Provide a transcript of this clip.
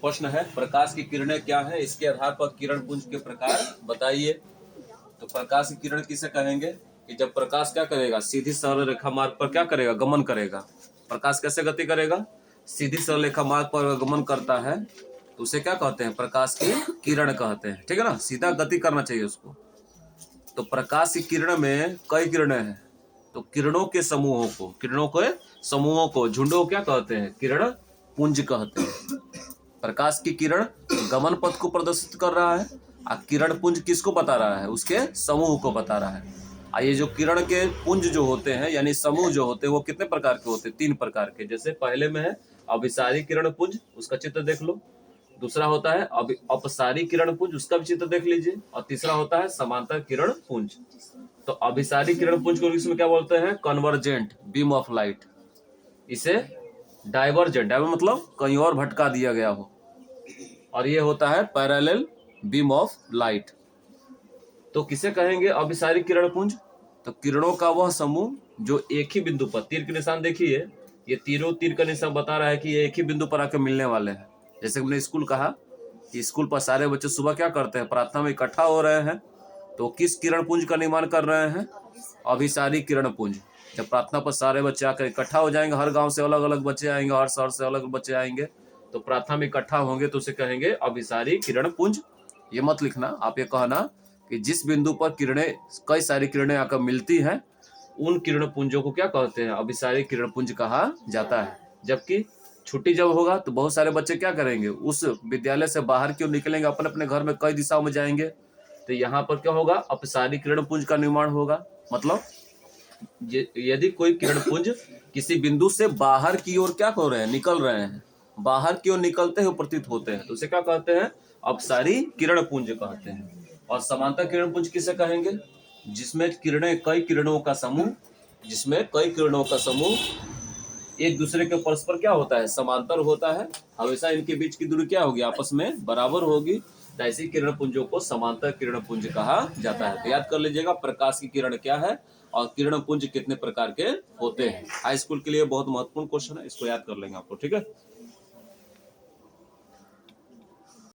प्रश्न है प्रकाश की किरणें क्या है, इसके आधार पर किरण पुंज के प्रकार बताइए। तो प्रकाश की किरण किसे कहेंगे कि जब प्रकाश क्या करेगा, सीधी सरल रेखा मार्ग पर क्या करेगा, गमन करेगा। प्रकाश कैसे गति करेगा, सीधी सरल रेखा मार्ग पर गमन करता है तो उसे क्या कहते हैं, प्रकाश की किरण कहते हैं। ठीक है ना, सीधा गति करना चाहिए उसको। तो प्रकाश की किरण में कई किरणें हैं, तो किरणों के समूहों को झुंडों को क्या कहते हैं, किरण पुंज कहते हैं। प्रकाश की किरण गमन पथ को प्रदर्शित कर रहा है और किरण पुंज किसको बता रहा है, उसके समूह को बता रहा है। और ये जो किरण के पुंज जो होते हैं यानी समूह जो होते हैं वो कितने प्रकार के होते हैं, 3 प्रकार के। जैसे पहले में है अभिसारी किरण पुंज, उसका चित्र देख लो। दूसरा होता है अपसारी किरण पुंज, उसका भी चित्र देख लीजिए। और तीसरा होता है समांतर किरण पुंज। तो अभिसारी किरण पुंज को इंग्लिश में क्या बोलते हैं, कन्वर्जेंट बीम ऑफ लाइट। इसे डाइवर्जेंट मतलब कहीं और भटका दिया गया हो। और ये होता है पैरेलल बीम ऑफ लाइट। तो किसे कहेंगे अभिसारी किरण पुंज, तो किरणों का वह समूह जो एक ही बिंदु पर, तीर के निशान देखिए, ये तीरों तीर का निशान बता रहा है कि ये एक ही बिंदु पर आकर मिलने वाले हैं। जैसे हमने स्कूल कहा कि स्कूल पर सारे बच्चे सुबह क्या करते हैं, प्रार्थना में इकट्ठा हो रहे हैं, तो किस किरण पुंज का निर्माण कर रहे हैं, अभिसारी किरण पुंज। जब प्रार्थना पर सारे बच्चे आकर इकट्ठा हो जाएंगे, हर गांव से अलग अलग बच्चे आएंगे, हर शहर से अलग बच्चे आएंगे, तो प्रार्थना में इकट्ठा होंगे तो उसे कहेंगे अभिसारी किरण पुंज। ये मत लिखना, आप ये कहना कि जिस बिंदु पर किरणें, कई सारी किरणें आकर मिलती हैं, उन किरण पुंजों को क्या कहते हैं, अभिसारी किरण पुंज कहा जाता है। जबकि छुट्टी जब होगा तो बहुत सारे बच्चे क्या करेंगे, उस विद्यालय से बाहर क्यों निकलेंगे, अपने अपने घर में कई दिशाओं में जाएंगे, तो यहाँ पर क्या होगा, अपसारी किरण पुंज का निर्माण होगा। मतलब यदि कोई किरण पुंज किसी बिंदु से बाहर की ओर क्या हो रहे हैं, निकल रहे हैं, बाहर की ओर निकलते हुए प्रतीत होते हैं, तो उसे क्या कहते हैं, अपसारी किरण पुंज कहते हैं। और समांतर किरण पुंज किसे कहेंगे, जिसमें कई किरणों का समूह एक दूसरे के परस्पर क्या होता है, समांतर होता है। हमेशा इनके बीच की दूरी क्या होगी, आपस में बराबर होगी। तो ऐसी किरण पुंजों को समांतर किरण पुंज कहा जाता है। तो याद कर लीजिएगा प्रकाश की किरण क्या है और किरण पुंज कितने प्रकार के होते हैं। हाई स्कूल के लिए बहुत महत्वपूर्ण क्वेश्चन है, इसको याद कर लेंगे आपको। ठीक है।